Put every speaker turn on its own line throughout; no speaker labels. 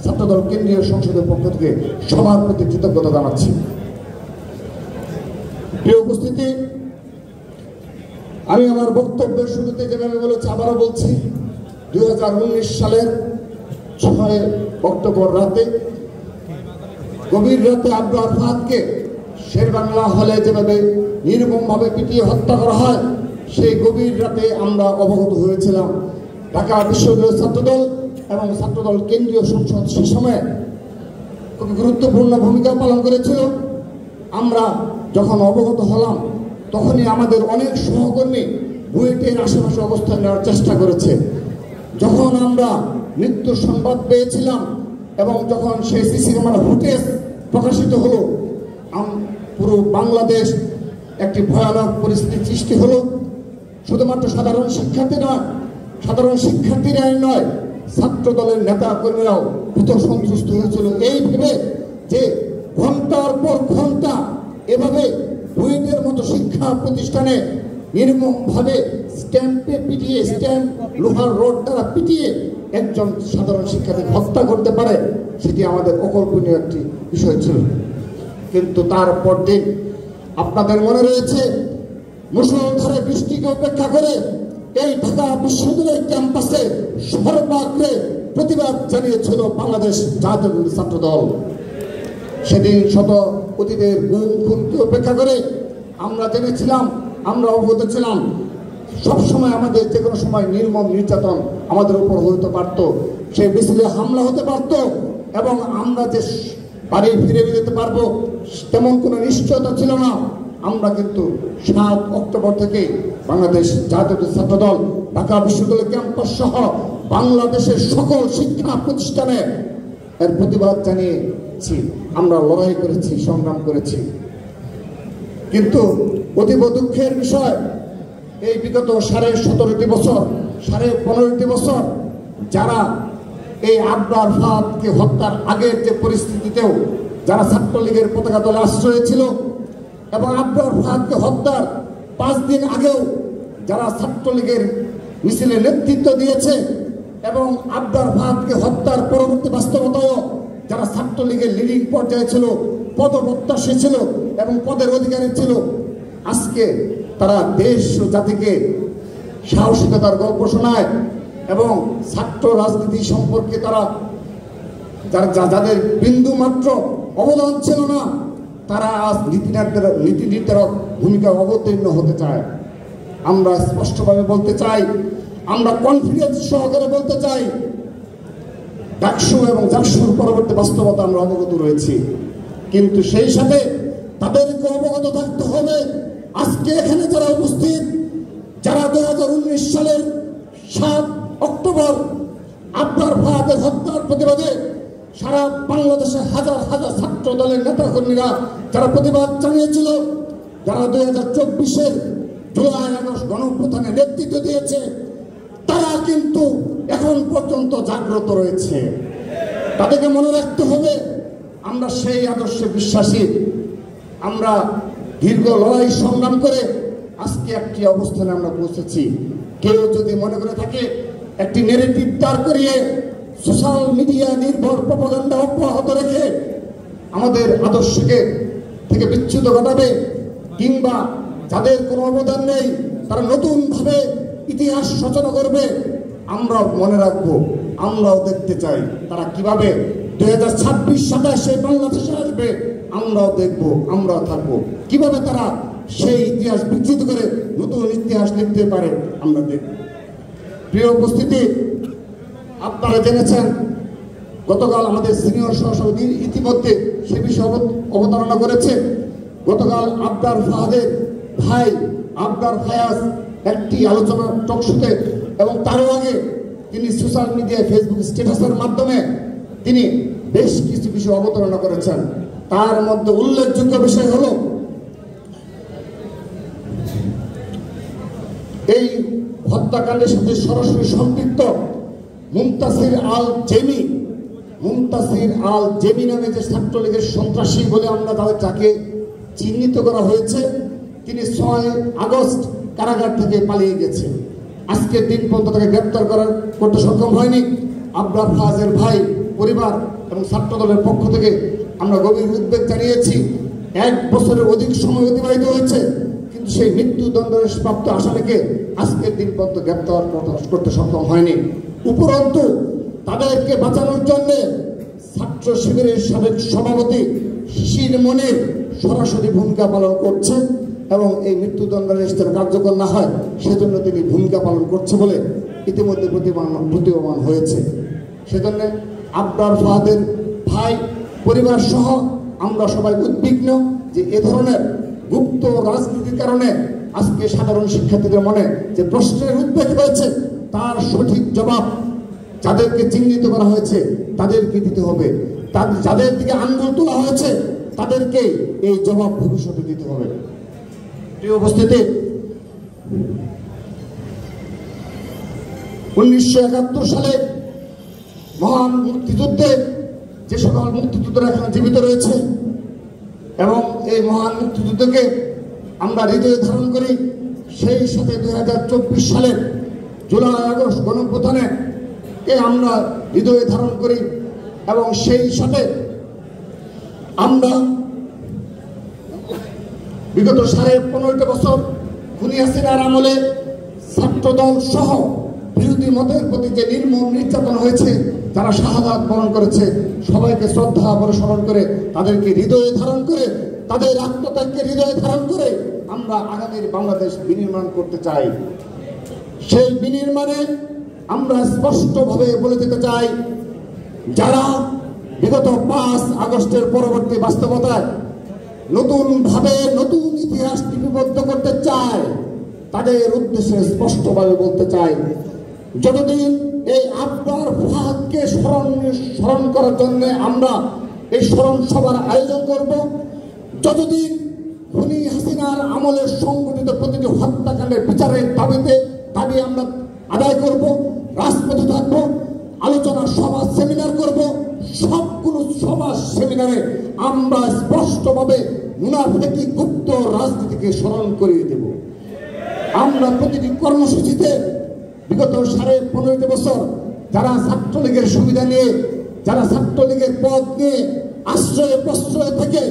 ছাত্রদল কেন্দ্রীয় সংসদের পক্ষ থেকে সবার প্রতি কৃতজ্ঞতা জানাচ্ছি। প্রিয় উপস্থিতি, আমি আমার বক্তব্যের শুরুতে যেভাবে বলেছি আবারও বলছি, 2019 সালের 6 অক্টোবর রাতে, গভীর রাতে আবরার ফাহাদকে শেরবাংলা হলে যেভাবে নির্মমভাবে পিটিয়ে হত্যা করা হয়, সেই গভীর রাতে আমরা অবগত হয়েছিলাম। ঢাকা বিশ্ববিদ্যালয়ের ছাত্রদল এবং ছাত্রদল কেন্দ্রীয় সংসদ সে সময় খুব গুরুত্বপূর্ণ ভূমিকা পালন করেছিল। আমরা যখন অবগত হলাম তখনই আমাদের অনেক সহকর্মী বুয়েটের আশেপাশে অবস্থান নেওয়ার চেষ্টা করেছে। যখন আমরা মৃত্যুর সংবাদ পেয়েছিলাম এবং যখন সেই সিসি ক্যামেরা ফুটেজ প্রকাশিত হলো, পুরো বাংলাদেশ একটি ভয়ানক পরিস্থিতির সৃষ্টি হলো। শুধুমাত্র সাধারণ শিক্ষার্থীরাই নয়, ছাত্র দলের নেতা কর্মীরাও ভীত সন্ত্রস্ত হয়েছিল এই ভেবে যে ঘন্টার পর ঘন্টা এভাবে বুয়েটের মতো শিক্ষা প্রতিষ্ঠানে নির্মমভাবে স্ট্যাম্পে পিটিয়ে, লোহার রড দ্বারা পিটিয়ে একজন সাধারণ শিক্ষার্থীকে হত্যা করতে পারে, সেটি আমাদের অকল্পনীয় একটি বিষয় ছিল। কিন্তু তারপর দিন আপনাদের মনে রয়েছে, মুষলধারে বৃষ্টিকে উপেক্ষা করে এই ঢাকা বিশ্ববিদ্যালয় ক্যাম্পাসে সর্বাগ্রে প্রতিবাদ জানিয়েছিল বাংলাদেশ জাতীয়তাবাদী ছাত্র দল। সেদিন শত অতীতের গুম খুনকে উপেক্ষা করে আমরা জেনেছিলাম, আমরা অবগত ছিলাম, সবসময় আমাদের যে কোনো সময় নির্মম নির্যাতন আমাদের উপর হতে পারত, সেই মিছিলে হামলা হতে পারত এবং আমরা যে বাড়ি ফিরে যেতে পারবো তেমন কোনো নিশ্চয়তা ছিল না। আমরা কিন্তু 7 অক্টোবর থেকে বাংলাদেশ জাতীয় ছাত্র দল ঢাকা বিশ্ববিদ্যালয় ক্যাম্পাস সহ বাংলাদেশের সকল শিক্ষা প্রতিষ্ঠানে এর প্রতিবাদ জানিয়েছি। আমরা লড়াই করেছি, সংগ্রাম করেছি। কিন্তু অতীব দুঃখের বিষয়, এই বিগত 17.5 বছর, 15.5 বছর যারা এই আবরার ফাহাদকে হত্যার আগের যে পরিস্থিতিতেও যারা ছাত্রলীগের পতাকা দলে আশ্রয় ছিল এবং আবরার ফাহাদকে হত্যার 5 দিন আগেও যারা ছাত্রলীগের মিছিলে নেতৃত্ব দিয়েছে এবং আবরার ফাহাদকে হত্যার পরবর্তী বাস্তবতাও যারা ছাত্রলীগের লিডিং পর্যায়ে ছিল, পদপ্রত্যাশী ছিল এবং পদের অধিকারী ছিল, আজকে তারা দেশ ও জাতিকে সাহসিকতার গল্প শোনায় এবং ছাত্র রাজনীতি সম্পর্কে তারা যাদের বিন্দু মাত্র অবদান ছিল না, তারা আজ নীতি নির্ধারক ভূমিকা অবতীর্ণ হতে চায়। আমরা স্পষ্টভাবে বলতে চাই, আমরা কনফিডেন্স সহকারে বলতে চাই, ডাকসু এবং জাকসুর পরবর্তী বাস্তবতা আমরা অবগত রয়েছি। কিন্তু সেই সাথে তাদেরকে অবগত থাকতে হবে, আজকে এখানে যারা উপস্থিত, যারা 2019 সালের 7 অক্টোবর আবরার ফাহাদের হত্যার প্রতিবাদে সারা বাংলাদেশে হাজার হাজার ছাত্র দলের নেতাকর্মীরা যারা প্রতিবাদ জানিয়েছিল, যারা 2024-এর জুলাই আগস্ট গণঅভ্যুত্থানে নেতৃত্ব দিয়েছে, তারা কিন্তু এখন পর্যন্ত জাগ্রত রয়েছে। তাদেরকে মনে রাখতে হবে, আমরা সেই আদর্শে বিশ্বাসী। আমরা দীর্ঘ লড়াই সংগ্রাম করে আজকে একটি অবস্থানে আমরা পৌঁছেছি। কেউ যদি মনে করে থাকে একটি নেগেটিভ দাঁড় করিয়ে সোশ্যাল মিডিয়া নির্ভর প্রপাগান্ডা অব্যাহত রেখে আমাদের আদর্শকে থেকে বিচ্যুত ঘটাবে, কিংবা যাদের কোনো অবদান নেই তারা নতুনভাবে ইতিহাস রচনা করবে, আমরা মনে রাখবো, আমরাও দেখতে চাই তারা কিভাবে 2026-27 বাংলাদেশে আসবে। আমরাও দেখবো, আমরাও থাকবো, কিভাবে তারা সেই ইতিহাস বিকৃত করে নতুন ইতিহাস লিখতে পারে আমরা দেখব। প্রিয় উপস্থিতি, আপনারা জেনেছেন গতকাল আমাদের সিনিয়র সহসভাপতি ইতিমধ্যে সে বিষয়ে অবতারণা করেছে। গতকাল আবরার ফাহাদের ভাই আবরার ফায়াজ একটি আলোচনা টকশোতে এবং তারও আগে তিনি সোশ্যাল মিডিয়ায় ফেসবুক স্ট্যাটাসের মাধ্যমে তিনি বেশ কিছু বিষয় অবতারণা করেছেন। তার মধ্যে উল্লেখযোগ্য বিষয় হলো এই হত্যাকাণ্ডের সাথে সরাসরি সম্পৃক্ত মুনতাসির আল জেমি নামে যে ছাত্রলীগের সন্ত্রাসী বলে আমরা যাকে চিহ্নিত করা হয়েছে, তিনি 6 আগস্ট কারাগার থেকে পালিয়ে গেছে। আজকের দিন পর্যন্ত তাকে গ্রেপ্তার করতে সক্ষম হয়নি। আবরার ফাহাদের ভাই পরিবার এবং ছাত্র দলের পক্ষ থেকে আমরা গভীর উদ্বেগ জানিয়েছি। 1 বছরের অধিক সময় অতিবাহিত হয়েছে, কিন্তু সেই মৃত্যুদণ্ডের প্রাপ্ত আসামিকে আজকের দিন পর্যন্ত গ্রেপ্তার করতে সক্ষম হয়নি। উপরন্তু তাদেরকে বাঁচানোর জন্য ছাত্র শিবিরের সাবেক সভাপতি শিশির মনির সরাসরি ভূমিকা পালন করছে এবং এই মৃত্যুদণ্ডাদেশ যেন কার্যকর না হয় সেজন্য তিনি ভূমিকা পালন করছে বলে ইতিমধ্যে প্রতীয়মান হয়েছে। সেজন্য আবরার ফাহাদের ভাই পরিবার সহ আমরা সবাই উদ্বিগ্ন যে এ ধরনের গুপ্ত রাজনীতির কারণে আজকে সাধারণ শিক্ষার্থীদের মনে যে প্রশ্নের উদ্বেগ হয়েছে তার সঠিক জবাব যাদেরকে চিহ্নিত করা হয়েছে তাদেরকে দিতে হবে। যাদের দিকে আঙ্গুল তোলা হয়েছে তাদেরকে এই জবাব ভবিষ্যতে দিতে হবে। প্রিয় উপস্থিতি, 1971 সালে মহান মুক্তিযুদ্ধে যে সকল মুক্তিযোদ্ধারা এখানে জীবিত রয়েছে এবং এই মহান মুক্তিযুদ্ধকে আমরা হৃদয়ে ধারণ করি, সেই সাথে 2024 সালের জুলাই আগস্ট গণঅভ্যুত্থানে আমরা হৃদয়ে ধারণ করি এবং সেই সাথে আমরা বিগত 15.5 বছর খুনি হাসিনার আমলে ছাত্রদল সহ বিরোধী মতের প্রতি যে নির্মম নির্যাতন হয়েছে, যারা শাহাদাত বরণ করেছে সবাইকে শ্রদ্ধা ভরে স্মরণ করে তাদেরকে হৃদয়ে ধারণ করে তাদের আত্মত্যাগকে হৃদয়ে ধারণ করে আমরা আগামীর বাংলাদেশ বিনির্মাণ করতে চাই। সেই বিনির্মাণে আমরা স্পষ্টভাবে বলে দিতে চাই, যারা বিগত 5 আগস্টের পরবর্তী বাস্তবতায় নতুনভাবে নতুন ইতিহাস লিপিবদ্ধ করতে চায় তাদের উদ্দেশ্যে স্পষ্টভাবে বলতে চাই, যতদিন এই আবরার ফাহাদকে স্মরণ করার জন্য আমরা এই স্মরণ সভার আয়োজন করব, যতদিন খুনি হাসিনার আমলের সংগঠিত প্রতিটি হত্যাকাণ্ডের বিচারের দাবি আমরা আদায় করব, রাজপথে থাকব, আলোচনা সভা সেমিনার করব, সবগুলো সভা সেমিনারে আমরা স্পষ্টভাবে মুনাফিকি গুপ্ত রাজনীতিকে স্মরণ করিয়ে দেব। আমরা প্রতিটি কর্মসূচিতে বিগত 15.5 বছর যারা ছাত্রলীগের সুবিধা নিয়ে, যারা ছাত্রলীগের পদ নিয়ে আশ্রয়ে প্রশ্রয় থেকে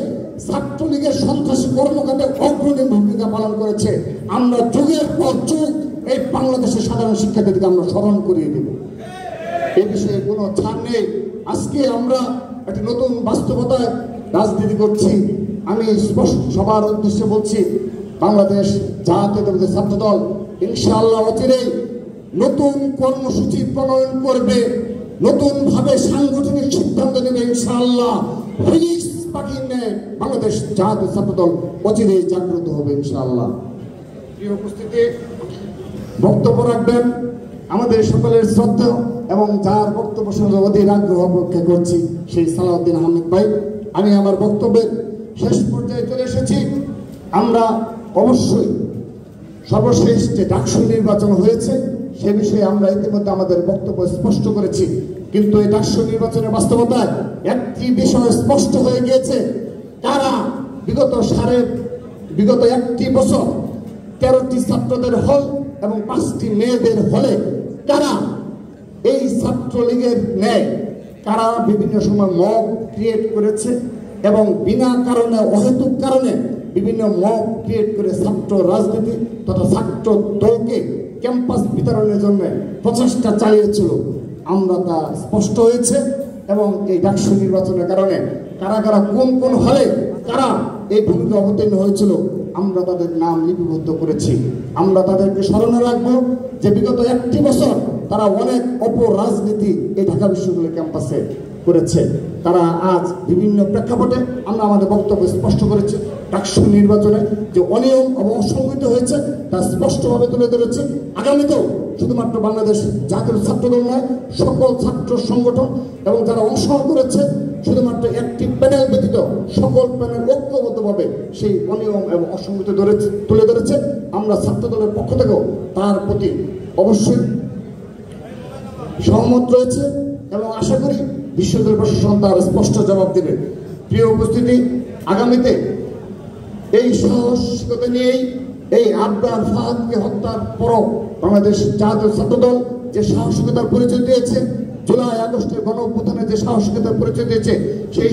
ছাত্রলীগের সন্ত্রাসী কর্মকাণ্ডে অগ্রণী ভূমিকা পালন করেছে, আমরা যুগের পর যুগ এই বাংলাদেশের সাধারণ শিক্ষার্থীদেরকে আমরা স্মরণ করিয়ে দেব। এ বিষয়ে কোনো ছাড় নেই। আজকে আমরা একটি নতুন বাস্তবতায় রাজনীতি করছি। আমি স্পষ্ট সবার উদ্দেশ্যে বলছি, বাংলাদেশ জাতীয়তাবাদী ছাত্রদল ইনশাআল্লাহ অচিরেই নতুন কর্মসূচি প্রণয়ন করবে, নতুনভাবে সাংগঠনিক সিদ্ধান্ত নেবে ইনশাআল্লাহ। ফিনিক্স পাখির ন্যায় বাংলাদেশ জাতীয় ছাত্রদল অচিরেই জাগ্রত হবে ইনশাআল্লাহ। প্রিয় উপস্থিতি, বক্তব্য রাখবেন আমাদের সকলের শ্রদ্ধা এবং যার বক্তব্য শুনে অধীর আগ্রহ অপেক্ষা করছি সেই সালাউদ্দিন আহমেদ ভাই। আমি আমার বক্তব্যের শেষ পর্যায়ে চলে এসেছি। আমরা অবশ্যই সর্বশেষ যে ডাকসু নির্বাচন হয়েছে সে বিষয়ে আমরা ইতিমধ্যে আমাদের বক্তব্য স্পষ্ট করেছি, কিন্তু এই ডাকসু নির্বাচনের বাস্তবতায় একটি বিষয় স্পষ্ট হয়ে গিয়েছে, কারা বিগত 1 বছর 13টি ছাত্রদের হল এবং 5টি মেয়েদের হলে কারা এই ছাত্রলীগের ন্যায় কারা বিভিন্ন সময় মব ক্রিয়েট করেছে এবং বিনা কারণে অহেতুক কারণে বিভিন্ন মব ক্রিয়েট করে ছাত্র রাজনীতি তথা ছাত্র দলকে ক্যাম্পাস বিতরণের জন্য প্রচেষ্টা চালিয়েছিল, আমরা তা স্পষ্ট হয়েছে। এবং এই ডাকসু নির্বাচনের কারণে কারা কারা কোন হলে কারা এই ভূমিকা অবতীর্ণ হয়েছিল আমরা তাদের নাম লিপিবদ্ধ করেছি। আমরা তাদেরকে স্মরণে রাখবো যে বিগত 1 বছর তারা অনেক অপরাজনীতি এই ঢাকা বিশ্ববিদ্যালয় ক্যাম্পাসে করেছে। তারা আজ বিভিন্ন প্রেক্ষাপটে আমরা আমাদের বক্তব্য স্পষ্ট করেছি। ডাকসু নির্বাচনে যে অনিয়ম এবং অসংগঠিত হয়েছে তা স্পষ্টভাবে তুলে ধরেছে। আগামীতেও শুধুমাত্র বাংলাদেশ জাতীয় ছাত্রদল নয়, সকল ছাত্র সংগঠন এবং যারা অংশগ্রহণ করেছে শুধুমাত্র একটি প্যানেল ব্যতীত সকল প্যানেল ঐক্যবদ্ধভাবে সেই অনিয়ম এবং অসংগঠিত তুলে ধরেছে। আমরা ছাত্রদলের পক্ষ থেকেও তার প্রতি অবশ্যই সহমত রয়েছে এবং আশা করি বিশ্ববিদ্যালয় প্রশাসন তার স্পষ্ট জবাব দেবে। প্রিয় উপস্থিতি, আগামীতে এই সাহসিকতা নিয়েই এই আবরার ফাহাদকে হত্যার পরও বাংলাদেশ জাতীয় ছাত্রদল যে সাহসিকতার পরিচয় দিয়েছে জুলাই আগস্টের গণ অভ্যুত্থানে যে সাহসিকতার পরিচয় দিয়েছে, সেই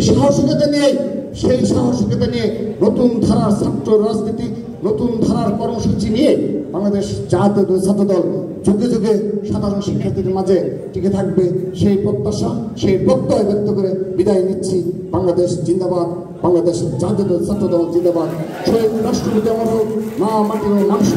সাহসিকতা নিয়ে নতুন ধারার ছাত্র রাজনীতি, নতুন ধারার কর্মসূচি নিয়ে বাংলাদেশ জাতীয় ছাত্রদল যুগে যুগে সাধারণ শিক্ষার্থীদের মাঝে টিকে থাকবে, সেই প্রত্যাশা, সেই প্রত্যয় ব্যক্ত করে বিদায় নিচ্ছি। বাংলাদেশ জিন্দাবাদ, বাংলাদেশ জাতীয় ছাত্রদল জিন্দাবাদ। শহীদ রাষ্ট্রপতি আমার হোক, মা মাটির মানুষ।